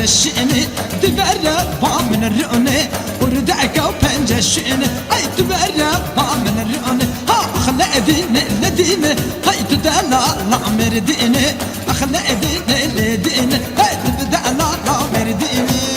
penceşini Divere bağımın rü'ni Urdaka penceşini Ay divere bağımın rü'ni Ha akhla edine ledine Hay tudala la merdine Akhla edine ledine Hay tudala la merdine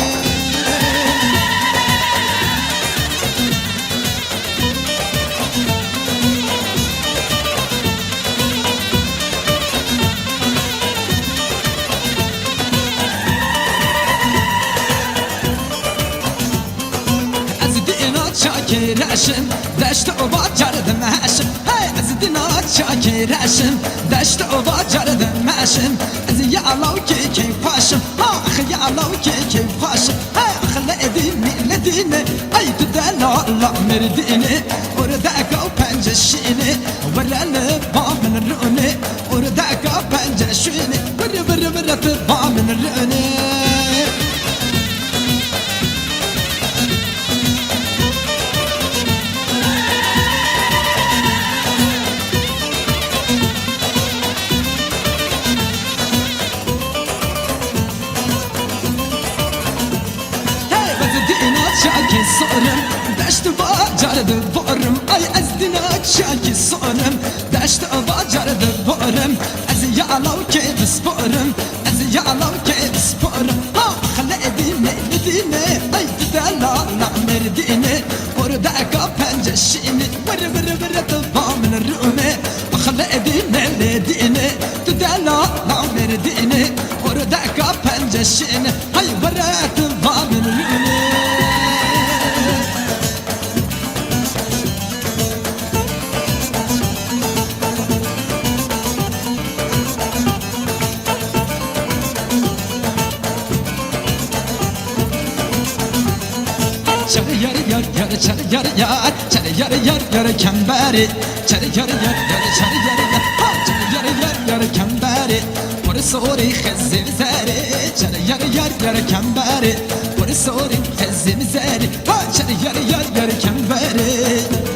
شاكراشم دشت وباجر دماشم هاي ازدنا شاكراشم دشت وباجر دماشم از يا الله كي فاشم ها اخ يا الله كي فاشم هاي اخ لديني لديني اي تدلا لا مرديني ورداك وبنجشيني ولا الباب من الرؤني ورداك وبنجشيني ور ور ور الباب من الرؤني شاكي صورم دشت باجر دبورم اي ازدنا شاكي صورم دشت باجر دبورم از يعلو كيد سبورم از يعلو كيد سبورم ها خلي ديني لديني اي تدلا لا مرديني ورداك بنجشيني ور ور ور طبا من الرؤمي وخلي ديني لديني تدلا لا مرديني ورداك بنجشيني هاي ورات طبا من الرؤمي yar yar yar çar yar yar çar yar yar yar kemberi çar yar yar yar çar yar yar ha çar yar yar yar kemberi por sori khazim zari çar yar yar yar kemberi por sori khazim zari ha çar yar yar yar kemberi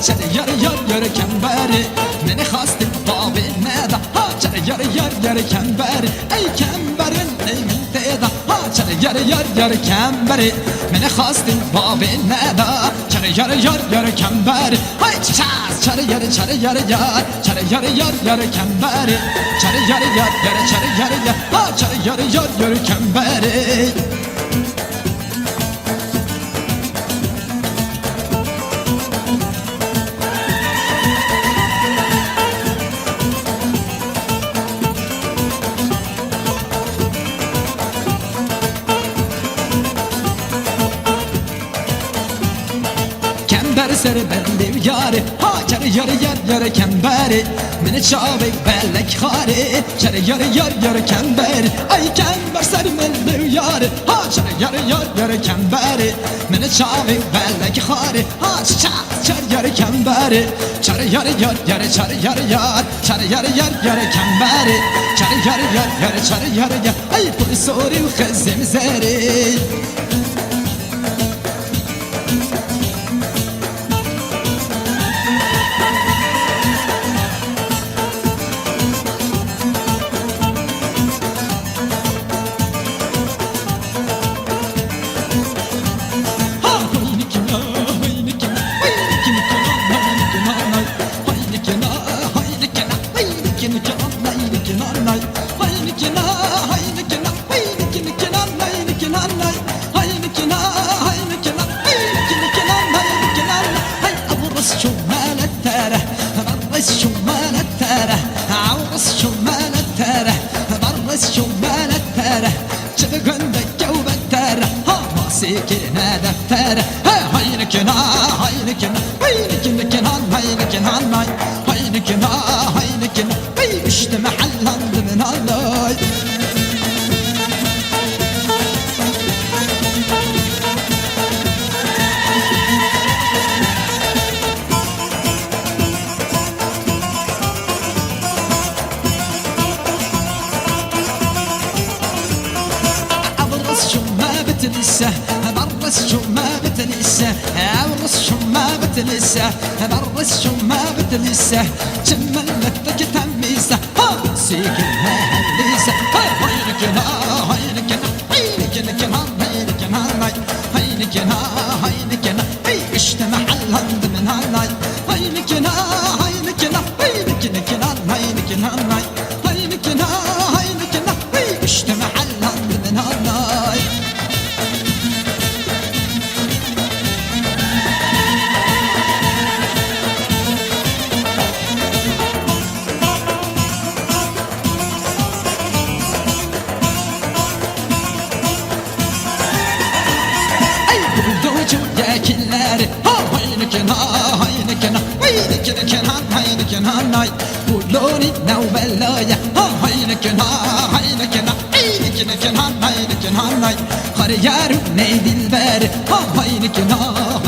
چر یار یار یار کمبری من خواستم باب ندا ها چر یار یار یار کمبری ای کمبرن ای من تدا ها چر یار یار یار کمبری من خواستم باب ندا چر یار یار یار کمبری های چاس چر یار چر یار یار چر یار یار یار کمبری چر یار یار یار چر یار یار ها چر یار یار یار کمبری سر بندم یاره ها چر یار یار یار کمبری من چاوی بلک خاره چر یار یار یار کمبری ای کمبر سر بندم یاره ها چر یار یار یار کمبری من چاوی بلک خاره ها چر یار کمبری چر یار یار یار چر یار یار چر یار یار یار کمبری چر یار یار یار چر یار یار ای پول سوری و خزم زری سكينة دفتر هينكنا هينكنا هينكنا هينكنا هينكنا هينكنا مش محل من الله أبرز شمال شما بتلسه عورس شما بتلسه برس شما بتلسه جمل متك تميسه ها سيكنا هلسه هينكنا هينكنا هينكنا هينكنا هينكنا هينكنا اشتمع الهند من هاي هينكنا هينكنا هينكنا هينكنا هينكنا هينكنا اشتمع الهند من هاي يا كلاري هينكنا هينكنا هينكنا هينكنا هاي قولوني نوبلايا هينكنا هينكنا هينكنا هينكنا هاي خريار نيد الباري هينكنا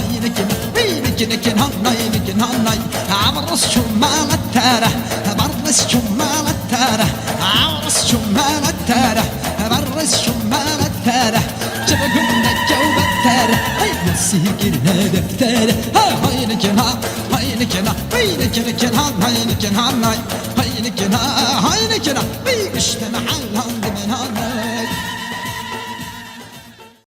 هينكنا هينكنا هينكنا هاي عبرس شمال التاره برس شمال التاره عبرس شمال التاره برس شمال التاره جبقنا جوب التاره سيكرنا دفتر هينكنا هينكنا هينكنا هينكنا هينكنا هينكنا هينكنا اشتمع الهند من هاي